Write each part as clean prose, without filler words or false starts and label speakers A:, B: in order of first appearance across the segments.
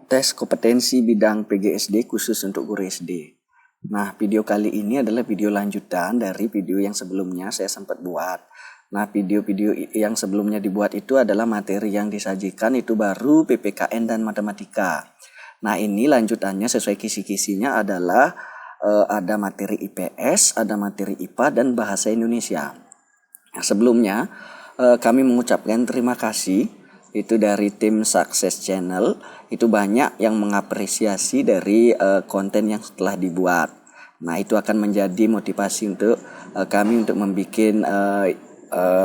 A: tes kompetensi bidang PGSD khusus untuk guru SD. Nah, video kali ini adalah video lanjutan dari video yang sebelumnya saya sempat buat. Nah, video-video yang sebelumnya dibuat itu adalah materi yang disajikan itu baru PPKN dan matematika. Nah, ini lanjutannya sesuai kisi-kisinya adalah ada materi IPS, ada materi IPA, dan bahasa Indonesia. Nah, sebelumnya kami mengucapkan terima kasih itu dari tim Sukses Channel. Itu banyak yang mengapresiasi dari konten yang telah dibuat. Nah, itu akan menjadi motivasi untuk kami untuk membuat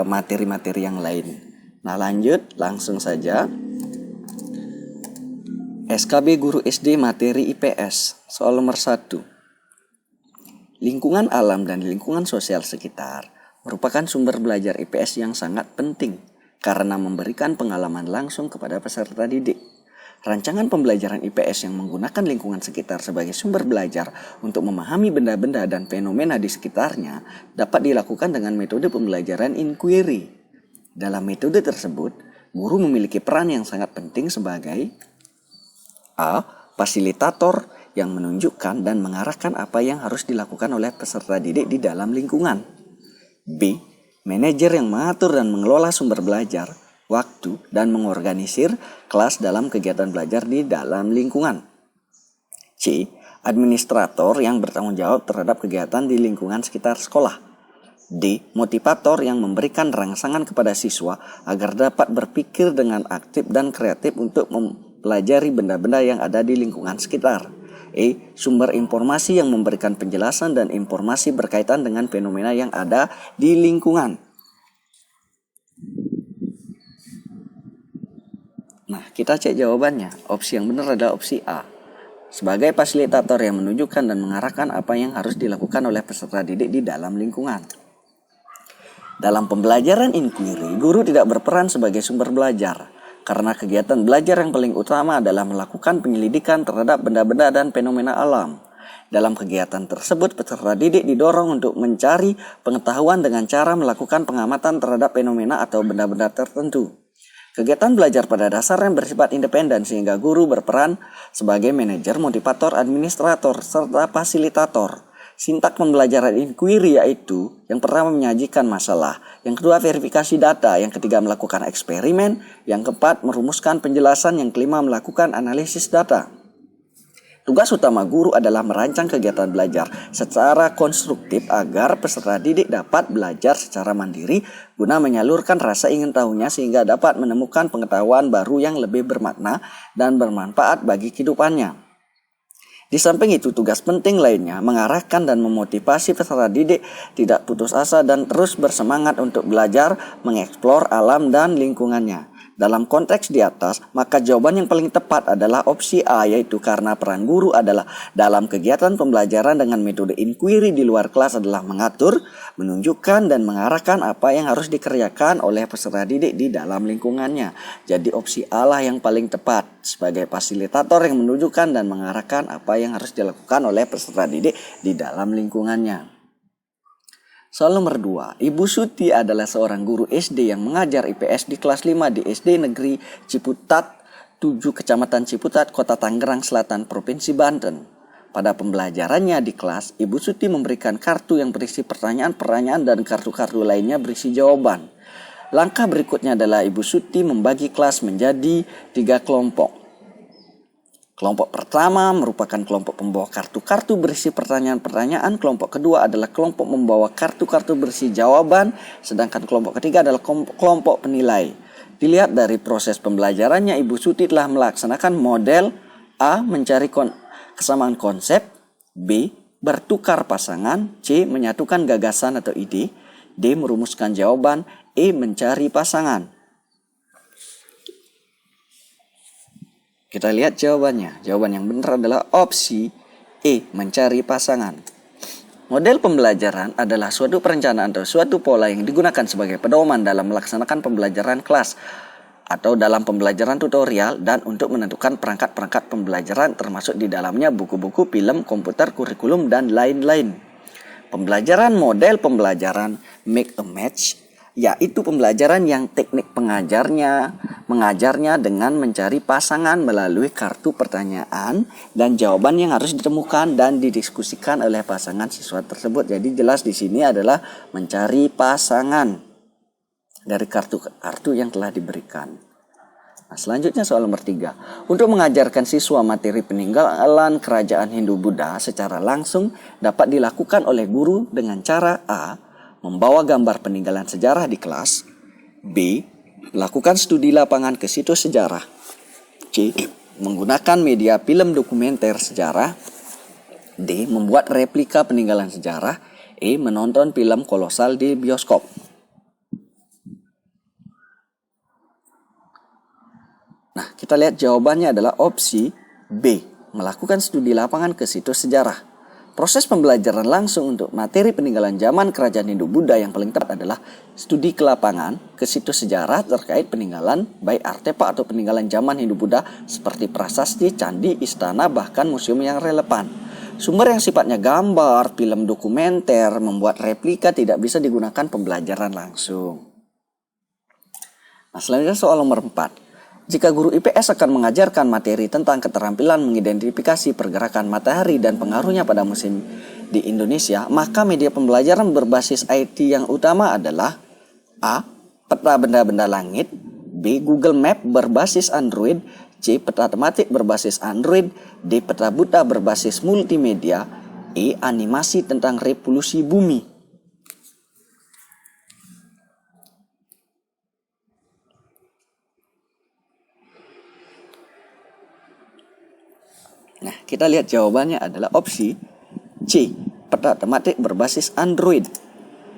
A: materi-materi yang lain. Nah, lanjut langsung saja. SKB Guru SD materi IPS soal nomor 1. Lingkungan alam dan lingkungan sosial sekitar merupakan sumber belajar IPS yang sangat penting karena memberikan pengalaman langsung kepada peserta didik. Rancangan pembelajaran IPS yang menggunakan lingkungan sekitar sebagai sumber belajar untuk memahami benda-benda dan fenomena di sekitarnya dapat dilakukan dengan metode pembelajaran inquiry. Dalam metode tersebut, guru memiliki peran yang sangat penting sebagai A. Fasilitator yang menunjukkan dan mengarahkan apa yang harus dilakukan oleh peserta didik di dalam lingkungan. B. Manajer yang mengatur dan mengelola sumber belajar, waktu, dan mengorganisir kelas dalam kegiatan belajar di dalam lingkungan. C. Administrator yang bertanggung jawab terhadap kegiatan di lingkungan sekitar sekolah. D. Motivator yang memberikan rangsangan kepada siswa agar dapat berpikir dengan aktif dan kreatif untuk mempelajari benda-benda yang ada di lingkungan sekitar. E. Sumber informasi yang memberikan penjelasan dan informasi berkaitan dengan fenomena yang ada di lingkungan. Nah, kita cek jawabannya. Opsi yang benar adalah opsi A. Sebagai fasilitator yang menunjukkan dan mengarahkan apa yang harus dilakukan oleh peserta didik di dalam lingkungan. Dalam pembelajaran inquiry, guru tidak berperan sebagai sumber belajar. Karena kegiatan belajar yang paling utama adalah melakukan penyelidikan terhadap benda-benda dan fenomena alam. Dalam kegiatan tersebut, peserta didik didorong untuk mencari pengetahuan dengan cara melakukan pengamatan terhadap fenomena atau benda-benda tertentu. Kegiatan belajar pada dasarnya bersifat independen sehingga guru berperan sebagai manajer, motivator, administrator, serta fasilitator. Sintak pembelajaran inquiry yaitu yang pertama menyajikan masalah, yang kedua verifikasi data, yang ketiga melakukan eksperimen, yang keempat merumuskan penjelasan, yang kelima melakukan analisis data. Tugas utama guru adalah merancang kegiatan belajar secara konstruktif agar peserta didik dapat belajar secara mandiri guna menyalurkan rasa ingin tahunya sehingga dapat menemukan pengetahuan baru yang lebih bermakna dan bermanfaat bagi kehidupannya. Di samping itu, tugas penting lainnya mengarahkan dan memotivasi peserta didik tidak putus asa dan terus bersemangat untuk belajar, mengeksplor alam dan lingkungannya. Dalam konteks di atas, maka jawaban yang paling tepat adalah opsi A, yaitu karena peran guru adalah dalam kegiatan pembelajaran dengan metode inquiry di luar kelas adalah mengatur, menunjukkan, dan mengarahkan apa yang harus dikerjakan oleh peserta didik di dalam lingkungannya. Jadi opsi A lah yang paling tepat sebagai fasilitator yang menunjukkan dan mengarahkan apa yang harus dilakukan oleh peserta didik di dalam lingkungannya. Soal nomor 2, Ibu Suti adalah seorang guru SD yang mengajar IPS di kelas 5 di SD Negeri Ciputat 7 Kecamatan Ciputat, Kota Tangerang Selatan, Provinsi Banten. Pada pembelajarannya di kelas, Ibu Suti memberikan kartu yang berisi pertanyaan-pertanyaan dan kartu-kartu lainnya berisi jawaban. Langkah berikutnya adalah Ibu Suti membagi kelas menjadi 3 kelompok. Kelompok pertama merupakan kelompok pembawa kartu-kartu berisi pertanyaan-pertanyaan. Kelompok kedua adalah kelompok membawa kartu-kartu berisi jawaban. Sedangkan kelompok ketiga adalah kelompok penilai. Dilihat dari proses pembelajarannya, Ibu Suti telah melaksanakan model A. Mencari kesamaan konsep, B. Bertukar pasangan, C. Menyatukan gagasan atau ide, D. Merumuskan jawaban, E. Mencari pasangan. Kita lihat jawabannya. Jawaban yang benar adalah opsi E, mencari pasangan. Model pembelajaran adalah suatu perencanaan atau suatu pola yang digunakan sebagai pedoman dalam melaksanakan pembelajaran kelas atau dalam pembelajaran tutorial dan untuk menentukan perangkat-perangkat pembelajaran termasuk di dalamnya buku-buku, film, komputer, kurikulum, dan lain-lain. Pembelajaran model pembelajaran make a match yaitu pembelajaran yang teknik mengajarnya dengan mencari pasangan melalui kartu pertanyaan dan jawaban yang harus ditemukan dan didiskusikan oleh pasangan siswa tersebut. Jadi jelas di sini adalah mencari pasangan dari kartu-kartu yang telah diberikan. Nah, selanjutnya soal nomor 3. Untuk mengajarkan siswa materi peninggalan kerajaan Hindu-Buddha secara langsung dapat dilakukan oleh guru dengan cara A. Membawa gambar peninggalan sejarah di kelas. B. Melakukan studi lapangan ke situs sejarah. C. Menggunakan media film dokumenter sejarah. D. Membuat replika peninggalan sejarah. E. Menonton film kolosal di bioskop. Nah, kita lihat jawabannya adalah opsi B. Melakukan studi lapangan ke situs sejarah. Proses pembelajaran langsung untuk materi peninggalan zaman kerajaan Hindu-Buddha yang paling tepat adalah studi ke lapangan ke situs sejarah terkait peninggalan baik artefak atau peninggalan zaman Hindu-Buddha seperti prasasti, candi, istana, bahkan museum yang relevan. Sumber yang sifatnya gambar, film dokumenter, membuat replika tidak bisa digunakan pembelajaran langsung. Nah, selanjutnya soal nomor 4. Jika guru IPS akan mengajarkan materi tentang keterampilan mengidentifikasi pergerakan matahari dan pengaruhnya pada musim di Indonesia, maka media pembelajaran berbasis IT yang utama adalah A. Peta benda-benda langit. B. Google Map berbasis Android. C. Peta tematik berbasis Android. D. Peta buta berbasis multimedia. E. Animasi tentang revolusi bumi. Nah, kita lihat jawabannya adalah opsi C. Peta tematik berbasis Android.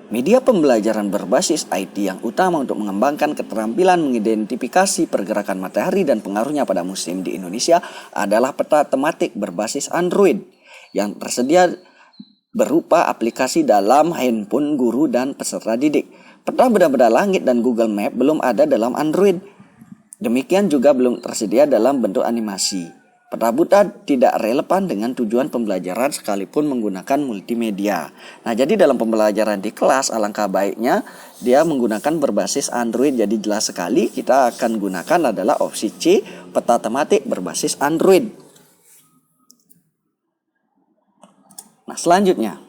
A: Media pembelajaran berbasis IT yang utama untuk mengembangkan keterampilan mengidentifikasi pergerakan matahari dan pengaruhnya pada musim di Indonesia adalah peta tematik berbasis Android yang tersedia berupa aplikasi dalam handphone guru dan peserta didik. Peta benda-benda langit dan Google Map belum ada dalam Android. Demikian juga belum tersedia dalam bentuk animasi. Peta buta tidak relevan dengan tujuan pembelajaran sekalipun menggunakan multimedia. Nah, jadi dalam pembelajaran di kelas alangkah baiknya dia menggunakan berbasis Android. Jadi jelas sekali kita akan gunakan adalah opsi C, peta tematik berbasis Android. Nah, selanjutnya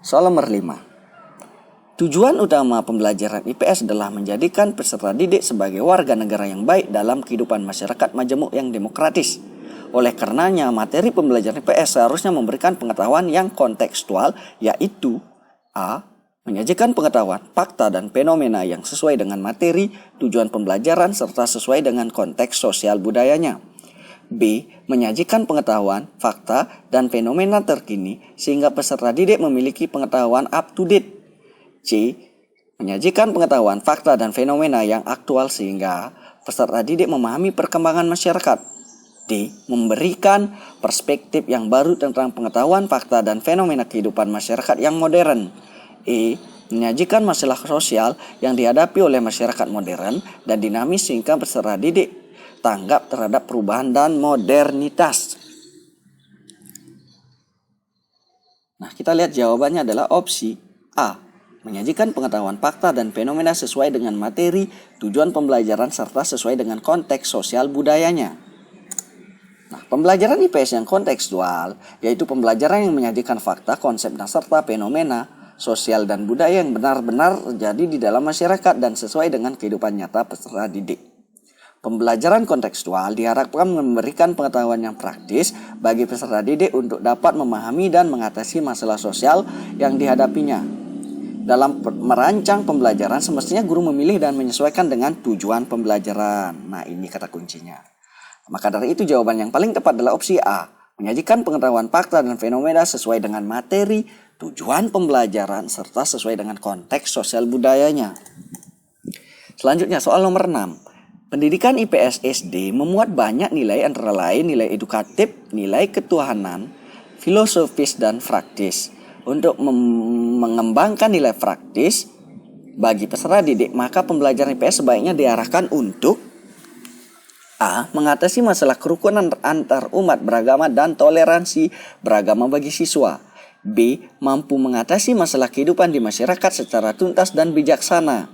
A: soal nomor 5. Tujuan utama pembelajaran IPS adalah menjadikan peserta didik sebagai warga negara yang baik dalam kehidupan masyarakat majemuk yang demokratis. Oleh karenanya, materi pembelajaran IPS seharusnya memberikan pengetahuan yang kontekstual, yaitu A. Menyajikan pengetahuan, fakta, dan fenomena yang sesuai dengan materi, tujuan pembelajaran, serta sesuai dengan konteks sosial budayanya. B. Menyajikan pengetahuan, fakta, dan fenomena terkini sehingga peserta didik memiliki pengetahuan up to date. C. Menyajikan pengetahuan, fakta, dan fenomena yang aktual sehingga peserta didik memahami perkembangan masyarakat. D. Memberikan perspektif yang baru tentang pengetahuan, fakta, dan fenomena kehidupan masyarakat yang modern. E. Menyajikan masalah sosial yang dihadapi oleh masyarakat modern dan dinamis sehingga peserta didik tanggap terhadap perubahan dan modernitas. Nah, kita lihat jawabannya adalah opsi A. Menyajikan pengetahuan, fakta, dan fenomena sesuai dengan materi, tujuan pembelajaran, serta sesuai dengan konteks sosial budayanya. Nah, pembelajaran IPS yang kontekstual, yaitu pembelajaran yang menyajikan fakta, konsep, dan serta fenomena sosial dan budaya yang benar-benar terjadi di dalam masyarakat dan sesuai dengan kehidupan nyata peserta didik. Pembelajaran kontekstual diharapkan memberikan pengetahuan yang praktis bagi peserta didik untuk dapat memahami dan mengatasi masalah sosial yang dihadapinya. Dalam merancang pembelajaran, semestinya guru memilih dan menyesuaikan dengan tujuan pembelajaran. Nah, ini kata kuncinya. Maka dari itu jawaban yang paling tepat adalah opsi A. Menyajikan pengetahuan, fakta, dan fenomena sesuai dengan materi, tujuan pembelajaran, serta sesuai dengan konteks sosial budayanya. Selanjutnya soal nomor 6. Pendidikan IPS SD memuat banyak nilai antara lain nilai edukatif, nilai ketuhanan, filosofis, dan praktis. Untuk mengembangkan nilai praktis bagi peserta didik, maka pembelajaran IPS sebaiknya diarahkan untuk A. Mengatasi masalah kerukunan antar umat beragama dan toleransi beragama bagi siswa. B. Mampu mengatasi masalah kehidupan di masyarakat secara tuntas dan bijaksana.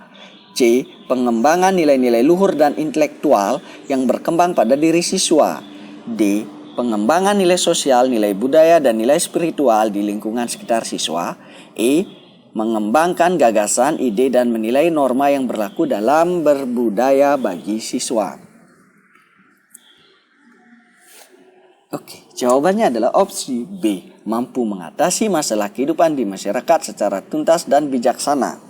A: C. Pengembangan nilai-nilai luhur dan intelektual yang berkembang pada diri siswa. D. Pengembangan nilai sosial, nilai budaya, dan nilai spiritual di lingkungan sekitar siswa. E. Mengembangkan gagasan, ide, dan menilai norma yang berlaku dalam berbudaya bagi siswa. Oke, jawabannya adalah opsi B. Mampu mengatasi masalah kehidupan di masyarakat secara tuntas dan bijaksana.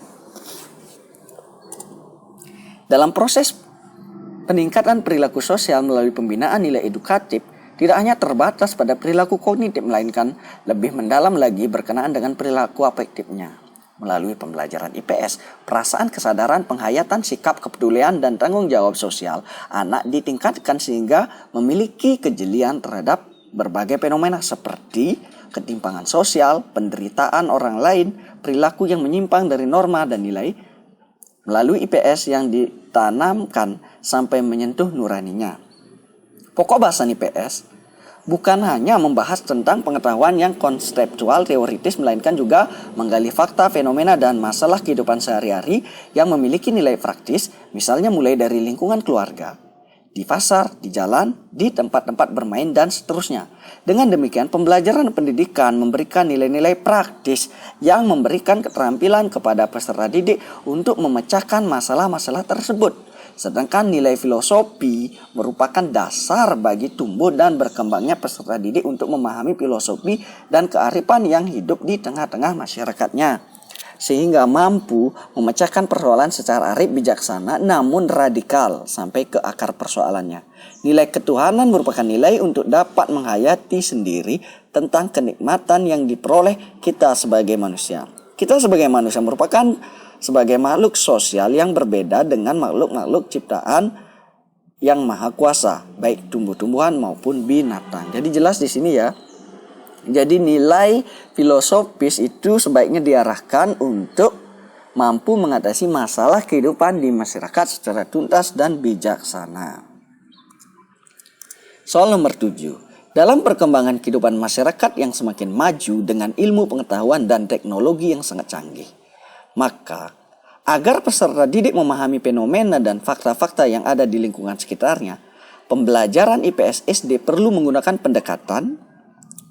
A: Dalam proses peningkatan perilaku sosial melalui pembinaan nilai edukatif, tidak hanya terbatas pada perilaku kognitif, melainkan lebih mendalam lagi berkenaan dengan perilaku afektifnya. Melalui pembelajaran IPS, perasaan, kesadaran, penghayatan, sikap, kepedulian, dan tanggung jawab sosial anak ditingkatkan sehingga memiliki kejelian terhadap berbagai fenomena seperti ketimpangan sosial, penderitaan orang lain, perilaku yang menyimpang dari norma dan nilai. Melalui IPS yang ditanamkan sampai menyentuh nuraninya. Pokok bahasan IPS bukan hanya membahas tentang pengetahuan yang konseptual teoritis, melainkan juga menggali fakta, fenomena, dan masalah kehidupan sehari-hari yang memiliki nilai praktis, misalnya mulai dari lingkungan keluarga, di pasar, di jalan, di tempat-tempat bermain, dan seterusnya. Dengan demikian, pembelajaran pendidikan memberikan nilai-nilai praktis yang memberikan keterampilan kepada peserta didik untuk memecahkan masalah-masalah tersebut. Sedangkan nilai filosofi merupakan dasar bagi tumbuh dan berkembangnya peserta didik untuk memahami filosofi dan kearifan yang hidup di tengah-tengah masyarakatnya, sehingga mampu memecahkan persoalan secara arif, bijaksana, namun radikal sampai ke akar persoalannya. Nilai ketuhanan merupakan nilai untuk dapat menghayati sendiri tentang kenikmatan yang diperoleh kita sebagai manusia. Kita sebagai manusia merupakan sebagai makhluk sosial yang berbeda dengan makhluk-makhluk ciptaan yang maha kuasa, baik tumbuh-tumbuhan maupun binatang. Jadi jelas di sini ya. Jadi nilai filosofis itu sebaiknya diarahkan untuk mampu mengatasi masalah kehidupan di masyarakat secara tuntas dan bijaksana. Soal nomor 7. Dalam perkembangan kehidupan masyarakat yang semakin maju dengan ilmu pengetahuan dan teknologi yang sangat canggih, maka agar peserta didik memahami fenomena dan fakta-fakta yang ada di lingkungan sekitarnya, pembelajaran IPS SD perlu menggunakan pendekatan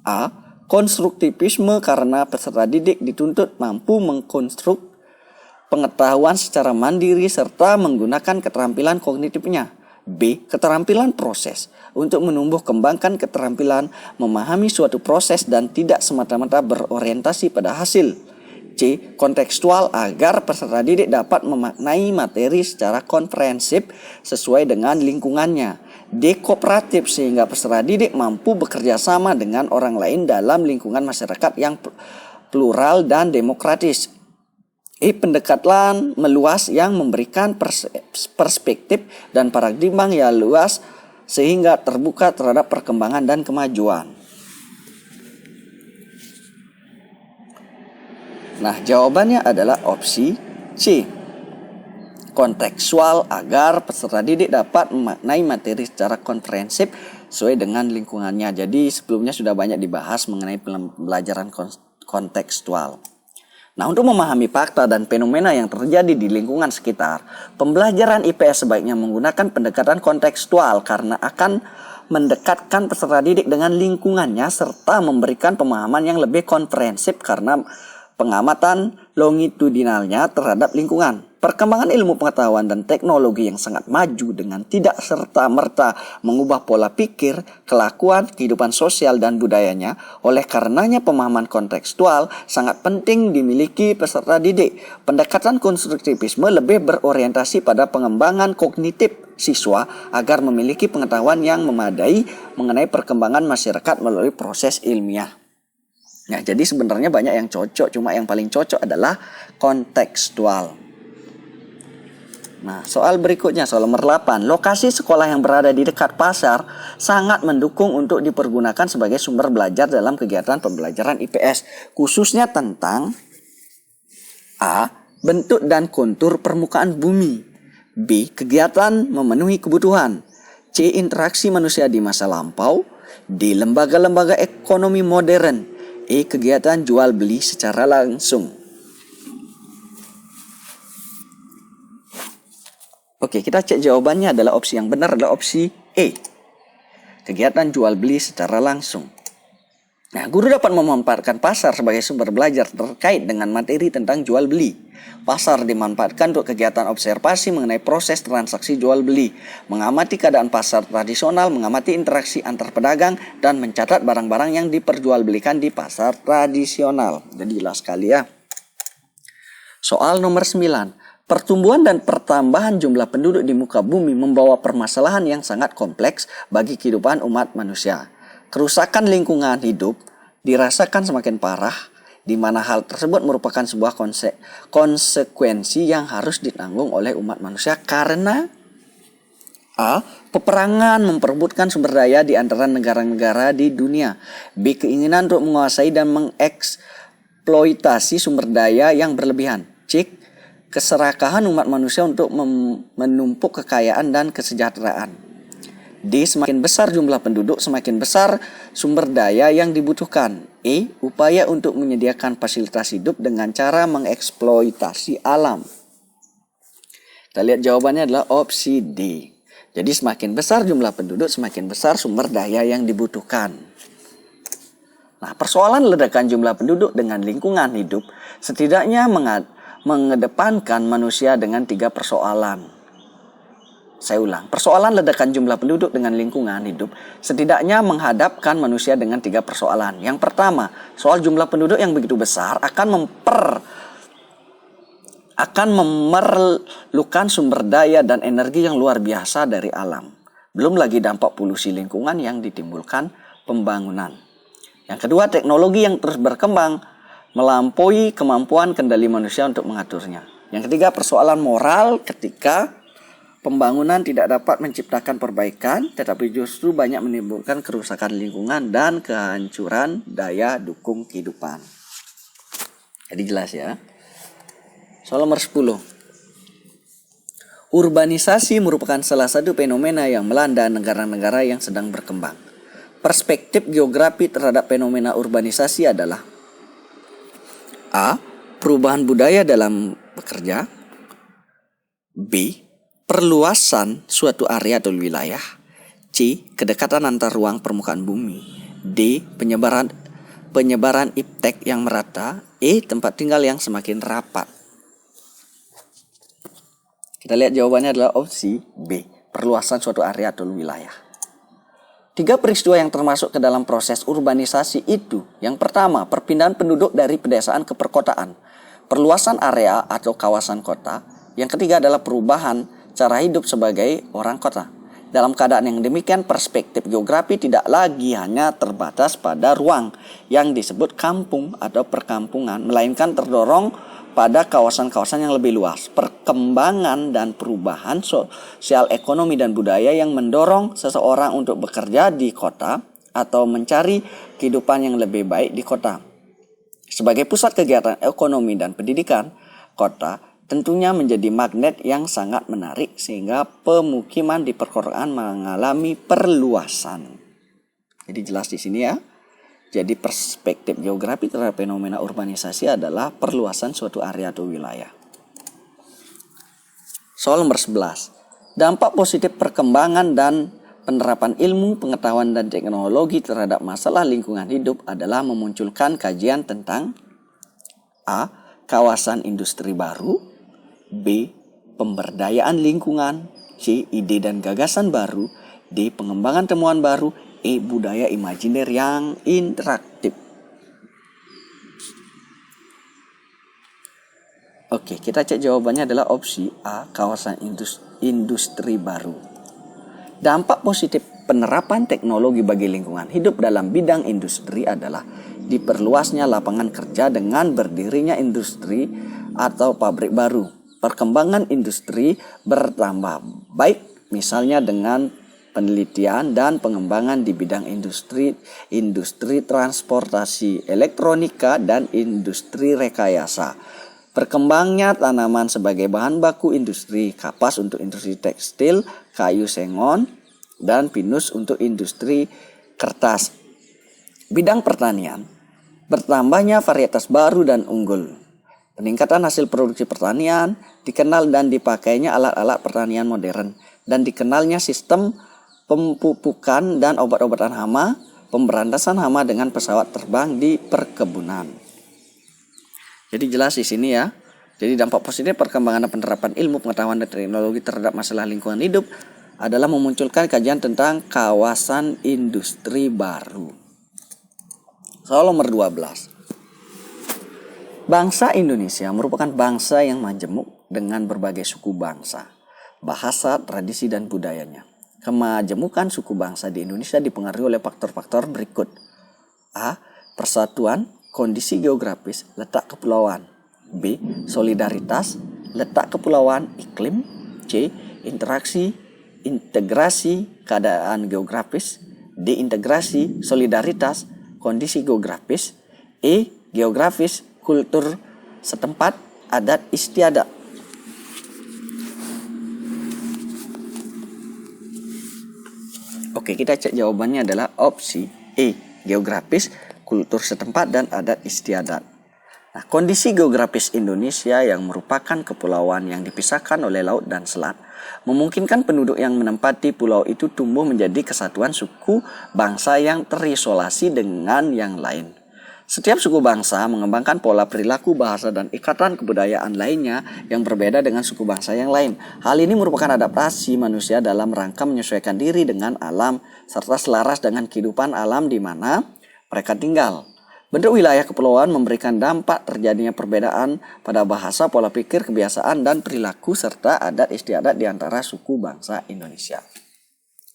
A: A. Konstruktivisme, karena peserta didik dituntut mampu mengkonstruk pengetahuan secara mandiri serta menggunakan keterampilan kognitifnya. B. Keterampilan proses, untuk menumbuh kembangkan keterampilan memahami suatu proses dan tidak semata-mata berorientasi pada hasil. C. Kontekstual, agar peserta didik dapat memaknai materi secara komprehensif sesuai dengan lingkungannya. D. Kooperatif, sehingga peserta didik mampu bekerja sama dengan orang lain dalam lingkungan masyarakat yang plural dan demokratis. E. Pendekatan meluas, yang memberikan perspektif dan paradigma yang luas sehingga terbuka terhadap perkembangan dan kemajuan. Nah, jawabannya adalah opsi C. Kontekstual, agar peserta didik dapat memaknai materi secara komprehensif sesuai dengan lingkungannya. Jadi sebelumnya sudah banyak dibahas mengenai pembelajaran kontekstual. Nah, untuk memahami fakta dan fenomena yang terjadi di lingkungan sekitar, pembelajaran IPS sebaiknya menggunakan pendekatan kontekstual karena akan mendekatkan peserta didik dengan lingkungannya serta memberikan pemahaman yang lebih komprehensif karena pengamatan longitudinalnya terhadap lingkungan. Perkembangan ilmu pengetahuan dan teknologi yang sangat maju dengan tidak serta-merta mengubah pola pikir, kelakuan, kehidupan sosial dan budayanya. Oleh karenanya pemahaman kontekstual sangat penting dimiliki peserta didik. Pendekatan konstruktivisme lebih berorientasi pada pengembangan kognitif siswa agar memiliki pengetahuan yang memadai mengenai perkembangan masyarakat melalui proses ilmiah. Nah, jadi sebenarnya banyak yang cocok, cuma yang paling cocok adalah kontekstual. Nah, soal berikutnya, soal nomor 8. Lokasi sekolah yang berada di dekat pasar sangat mendukung untuk dipergunakan sebagai sumber belajar dalam kegiatan pembelajaran IPS, khususnya tentang A. Bentuk dan kontur permukaan bumi. B. Kegiatan memenuhi kebutuhan. C. Interaksi manusia di masa lampau. D. Lembaga-lembaga ekonomi modern. E. Kegiatan jual beli secara langsung. Oke, kita cek jawabannya adalah opsi yang benar adalah opsi E. Kegiatan jual beli secara langsung. Nah, guru dapat memanfaatkan pasar sebagai sumber belajar terkait dengan materi tentang jual beli. Pasar dimanfaatkan untuk kegiatan observasi mengenai proses transaksi jual beli, mengamati keadaan pasar tradisional, mengamati interaksi antar pedagang, dan mencatat barang-barang yang diperjualbelikan di pasar tradisional. Jadi jelas sekali ya. Soal nomor 9. Pertumbuhan dan pertambahan jumlah penduduk di muka bumi membawa permasalahan yang sangat kompleks bagi kehidupan umat manusia. Kerusakan lingkungan hidup dirasakan semakin parah, di mana hal tersebut merupakan sebuah konsekuensi yang harus ditanggung oleh umat manusia karena A. Peperangan memperebutkan sumber daya di antara negara-negara di dunia. B. Keinginan untuk menguasai dan mengeksploitasi sumber daya yang berlebihan. C. Keserakahan umat manusia untuk menumpuk kekayaan dan kesejahteraan. D. Semakin besar jumlah penduduk, semakin besar sumber daya yang dibutuhkan. E. Upaya untuk menyediakan fasilitas hidup dengan cara mengeksploitasi alam. Kita lihat jawabannya adalah opsi D. Jadi semakin besar jumlah penduduk, semakin besar sumber daya yang dibutuhkan. Nah, persoalan ledakan jumlah penduduk dengan lingkungan hidup setidaknya mengedepankan manusia dengan 3 persoalan. Saya ulang, persoalan ledakan jumlah penduduk dengan lingkungan hidup setidaknya menghadapkan manusia dengan 3 persoalan. Yang pertama, soal jumlah penduduk yang begitu besar akan memerlukan sumber daya dan energi yang luar biasa dari alam. Belum lagi dampak polusi lingkungan yang ditimbulkan pembangunan. Yang kedua, teknologi yang terus berkembang melampaui kemampuan kendali manusia untuk mengaturnya. Yang ketiga, persoalan moral ketika pembangunan tidak dapat menciptakan perbaikan, tetapi justru banyak menimbulkan kerusakan lingkungan dan kehancuran daya dukung kehidupan. Jadi jelas ya. Soal nomor 10. Urbanisasi merupakan salah satu fenomena yang melanda negara-negara yang sedang berkembang. Perspektif geografi terhadap fenomena urbanisasi adalah A. Perubahan budaya dalam bekerja. B. Perluasan suatu area atau wilayah. C. Kedekatan antar ruang permukaan bumi. D. Penyebaran iptek yang merata. E. Tempat tinggal yang semakin rapat. Kita lihat jawabannya adalah opsi B. Perluasan suatu area atau wilayah. 3 peristiwa yang termasuk ke dalam proses urbanisasi itu. Yang pertama, perpindahan penduduk dari pedesaan ke perkotaan. Perluasan area atau kawasan kota. Yang ketiga adalah perubahan cara hidup sebagai orang kota. Dalam keadaan yang demikian, perspektif geografi tidak lagi hanya terbatas pada ruang yang disebut kampung atau perkampungan, melainkan terdorong pada kawasan-kawasan yang lebih luas. Perkembangan dan perubahan sosial, ekonomi, dan budaya yang mendorong seseorang untuk bekerja di kota atau mencari kehidupan yang lebih baik di kota. Sebagai pusat kegiatan ekonomi dan pendidikan, kota tentunya menjadi magnet yang sangat menarik sehingga pemukiman di perkotaan mengalami perluasan. Jadi jelas di sini ya. Jadi perspektif geografi terhadap fenomena urbanisasi adalah perluasan suatu area atau wilayah. Soal nomor 11. Dampak positif perkembangan dan penerapan ilmu, pengetahuan, dan teknologi terhadap masalah lingkungan hidup adalah memunculkan kajian tentang A. Kawasan industri baru. B. Pemberdayaan lingkungan. C. Ide dan gagasan baru. D. Pengembangan temuan baru. E. Budaya imajiner yang interaktif. Oke, kita cek jawabannya adalah opsi A. Kawasan industri baru. Dampak positif penerapan teknologi bagi lingkungan hidup dalam bidang industri adalah diperluasnya lapangan kerja dengan berdirinya industri atau pabrik baru. Perkembangan industri bertambah baik misalnya dengan penelitian dan pengembangan di bidang industri transportasi elektronika dan industri rekayasa. Berkembangnya tanaman sebagai bahan baku industri, kapas untuk industri tekstil, kayu sengon, dan pinus untuk industri kertas. Bidang pertanian, bertambahnya varietas baru dan unggul. Peningkatan hasil produksi pertanian, dikenal dan dipakainya alat-alat pertanian modern, dan dikenalnya sistem pemupukan dan obat-obatan hama, pemberantasan hama dengan pesawat terbang di perkebunan. Jadi jelas di sini ya. Jadi dampak positif perkembangan dan penerapan ilmu pengetahuan dan teknologi terhadap masalah lingkungan hidup adalah memunculkan kajian tentang kawasan industri baru. Soal nomor 12. Bangsa Indonesia merupakan bangsa yang majemuk dengan berbagai suku bangsa, bahasa, tradisi, dan budayanya. Kemajemukan suku bangsa di Indonesia dipengaruhi oleh faktor-faktor berikut. A. Persatuan, kondisi geografis, letak kepulauan. B. Solidaritas, letak kepulauan, iklim. C. Integrasi, keadaan geografis. D. Integrasi, solidaritas, kondisi geografis. E. Geografis, kultur setempat, adat istiadat. Oke, kita cek jawabannya adalah opsi E, geografis, kultur setempat, dan adat istiadat. Nah, kondisi geografis Indonesia yang merupakan kepulauan yang dipisahkan oleh laut dan selat memungkinkan penduduk yang menempati pulau itu tumbuh menjadi kesatuan suku bangsa yang terisolasi dengan yang lain. Setiap suku bangsa mengembangkan pola perilaku, bahasa, dan ikatan kebudayaan lainnya yang berbeda dengan suku bangsa yang lain. Hal ini merupakan adaptasi manusia dalam rangka menyesuaikan diri dengan alam serta selaras dengan kehidupan alam di mana mereka tinggal. Bentuk wilayah kepulauan memberikan dampak terjadinya perbedaan pada bahasa, pola pikir, kebiasaan, dan perilaku serta adat istiadat di antara suku bangsa Indonesia.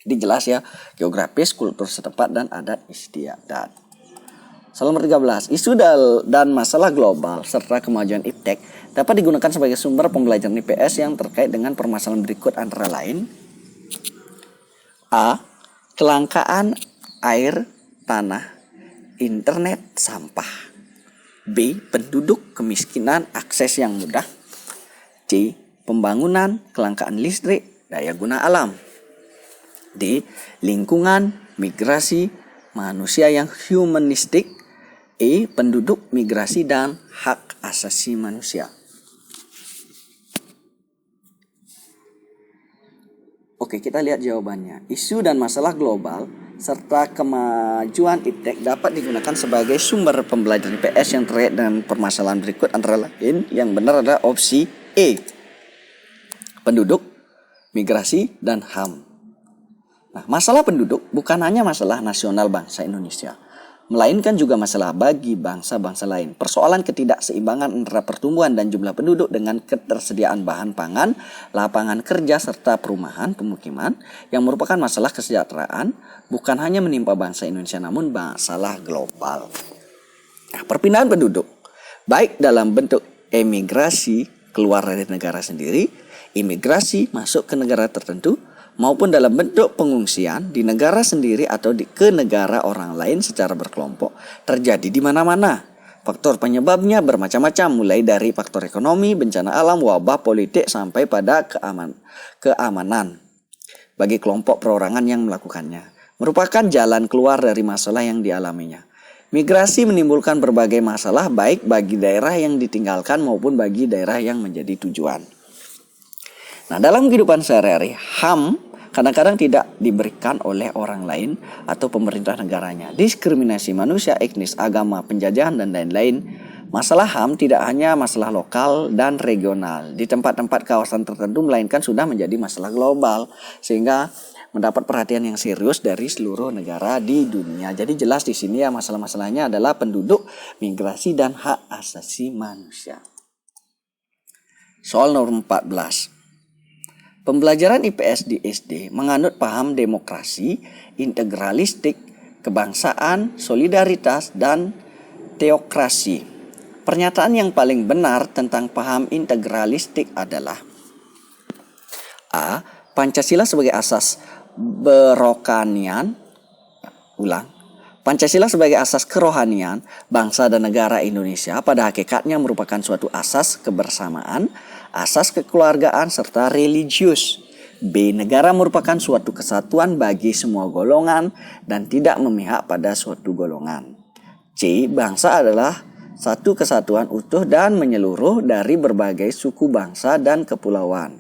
A: Jadi jelas ya, geografis, kultur setempat, dan adat istiadat. Soal nomor 13, isu dan masalah global serta kemajuan iptek dapat digunakan sebagai sumber pembelajaran IPS yang terkait dengan permasalahan berikut antara lain. A. Kelangkaan air, tanah, internet, sampah. B. Penduduk, kemiskinan, akses yang mudah. C. Pembangunan, kelangkaan listrik, daya guna alam. D. Lingkungan, migrasi, manusia yang humanistik. E. Penduduk, migrasi, dan hak asasi manusia. Oke, kita lihat jawabannya. Isu dan masalah global serta kemajuan iptek dapat digunakan sebagai sumber pembelajaran IPS yang terkait dengan permasalahan berikut antara lain. Yang benar adalah opsi E. Penduduk, migrasi, dan HAM. Nah, masalah penduduk bukan hanya masalah nasional bangsa Indonesia, melainkan juga masalah bagi bangsa-bangsa lain. Persoalan ketidakseimbangan antara pertumbuhan dan jumlah penduduk dengan ketersediaan bahan pangan, lapangan kerja, serta perumahan, pemukiman yang merupakan masalah kesejahteraan bukan hanya menimpa bangsa Indonesia namun masalah global. Nah, perpindahan penduduk baik dalam bentuk emigrasi keluar dari negara sendiri, imigrasi masuk ke negara tertentu, maupun dalam bentuk pengungsian di negara sendiri atau ke negara orang lain secara berkelompok terjadi di mana-mana. Faktor penyebabnya bermacam-macam, mulai dari faktor ekonomi, bencana alam, wabah, politik, sampai pada keamanan bagi kelompok perorangan yang melakukannya. Merupakan jalan keluar dari masalah yang dialaminya. Migrasi menimbulkan berbagai masalah baik bagi daerah yang ditinggalkan maupun bagi daerah yang menjadi tujuan. Nah, dalam kehidupan sehari-hari, HAM kadang-kadang tidak diberikan oleh orang lain atau pemerintah negaranya. Diskriminasi manusia, etnis, agama, penjajahan, dan lain-lain. Masalah HAM tidak hanya masalah lokal dan regional di tempat-tempat kawasan tertentu, melainkan sudah menjadi masalah global sehingga mendapat perhatian yang serius dari seluruh negara di dunia. Jadi jelas di sini ya masalah-masalahnya adalah penduduk, migrasi, dan hak asasi manusia. Soal nomor 14. Pembelajaran IPS di SD menganut paham demokrasi, integralistik, kebangsaan, solidaritas, dan teokrasi. Pernyataan yang paling benar tentang paham integralistik adalah A. Pancasila sebagai asas Pancasila sebagai asas kerohanian bangsa dan negara Indonesia pada hakikatnya merupakan suatu asas kebersamaan, asas kekeluargaan, serta religius. B. Negara merupakan suatu kesatuan bagi semua golongan dan tidak memihak pada suatu golongan. C. Bangsa adalah satu kesatuan utuh dan menyeluruh dari berbagai suku bangsa dan kepulauan.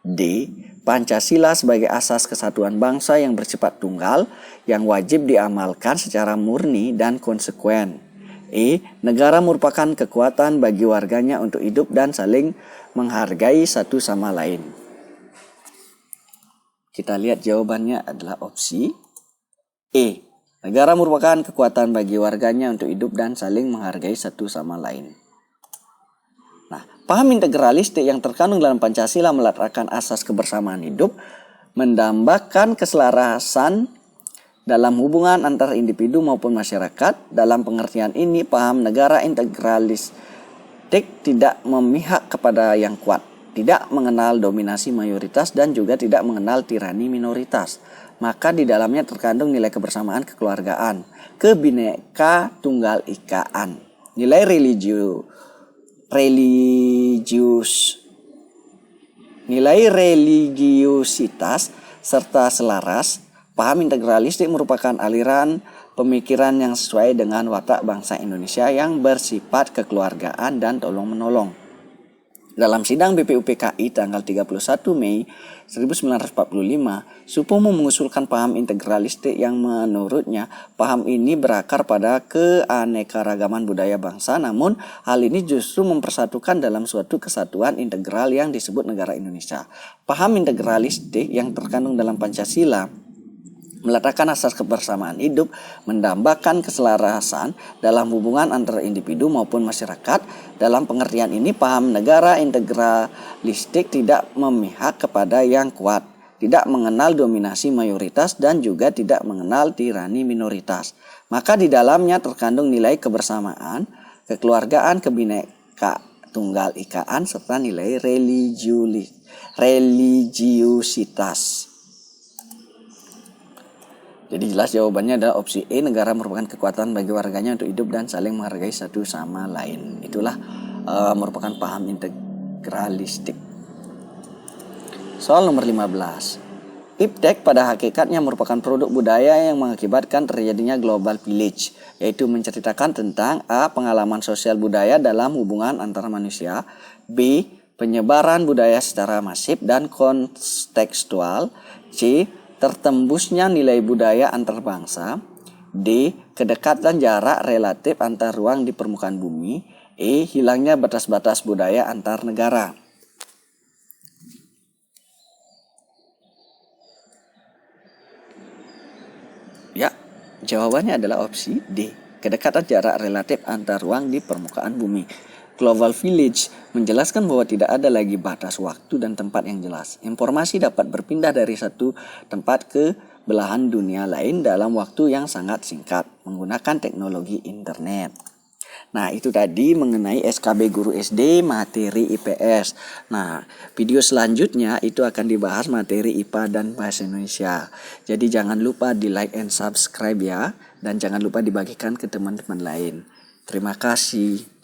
A: D. Pancasila sebagai asas kesatuan bangsa yang bersifat tunggal yang wajib diamalkan secara murni dan konsekuen. E. Negara merupakan kekuatan bagi warganya untuk hidup dan saling menghargai satu sama lain. Kita lihat jawabannya adalah opsi E. Negara merupakan kekuatan bagi warganya untuk hidup dan saling menghargai satu sama lain. Nah, paham integralistik yang terkandung dalam Pancasila meletakkan asas kebersamaan hidup, mendambakan keselarasan dalam hubungan antar individu maupun masyarakat. Dalam pengertian ini, paham negara integralistik tidak memihak kepada yang kuat, tidak mengenal dominasi mayoritas, dan juga tidak mengenal tirani minoritas. Maka di dalamnya terkandung nilai kebersamaan kekeluargaan, kebineka tunggal ikaan, nilai religiusitas serta selaras. Paham integralistik merupakan aliran pemikiran yang sesuai dengan watak bangsa Indonesia yang bersifat kekeluargaan dan tolong-menolong. Dalam sidang BPUPKI tanggal 31 Mei 1945, Supomo mengusulkan paham integralistik yang menurutnya paham ini berakar pada keanekaragaman budaya bangsa, namun hal ini justru mempersatukan dalam suatu kesatuan integral yang disebut negara Indonesia. Paham integralistik yang terkandung dalam Pancasila meletakkan asas kebersamaan hidup, mendambakan keselarasan dalam hubungan antara individu maupun masyarakat. Dalam pengertian ini, paham negara integralistik tidak memihak kepada yang kuat, tidak mengenal dominasi mayoritas, dan juga tidak mengenal tirani minoritas. Maka di dalamnya terkandung nilai kebersamaan, kekeluargaan, kebineka tunggal ikaan, serta nilai religiusitas. Jadi jelas jawabannya adalah opsi E. Negara merupakan kekuatan bagi warganya untuk hidup dan saling menghargai satu sama lain. Itulah merupakan paham integralistik. Soal nomor 15. Iptek pada hakikatnya merupakan produk budaya yang mengakibatkan terjadinya global village, yaitu menceritakan tentang A. Pengalaman sosial budaya dalam hubungan antara manusia, B. Penyebaran budaya secara masif dan kontekstual, C. Tertembusnya nilai budaya antar bangsa, D. Kedekatan jarak relatif antar ruang di permukaan bumi, E. Hilangnya batas-batas budaya antar negara. Ya, jawabannya adalah opsi D. Kedekatan jarak relatif antar ruang di permukaan bumi. Global Village menjelaskan bahwa tidak ada lagi batas waktu dan tempat yang jelas. Informasi dapat berpindah dari satu tempat ke belahan dunia lain dalam waktu yang sangat singkat menggunakan teknologi internet. Nah, itu tadi mengenai SKB Guru SD materi IPS. Nah, video selanjutnya itu akan dibahas materi IPA dan Bahasa Indonesia. Jadi jangan lupa di like and subscribe ya, dan jangan lupa dibagikan ke teman-teman lain. Terima kasih.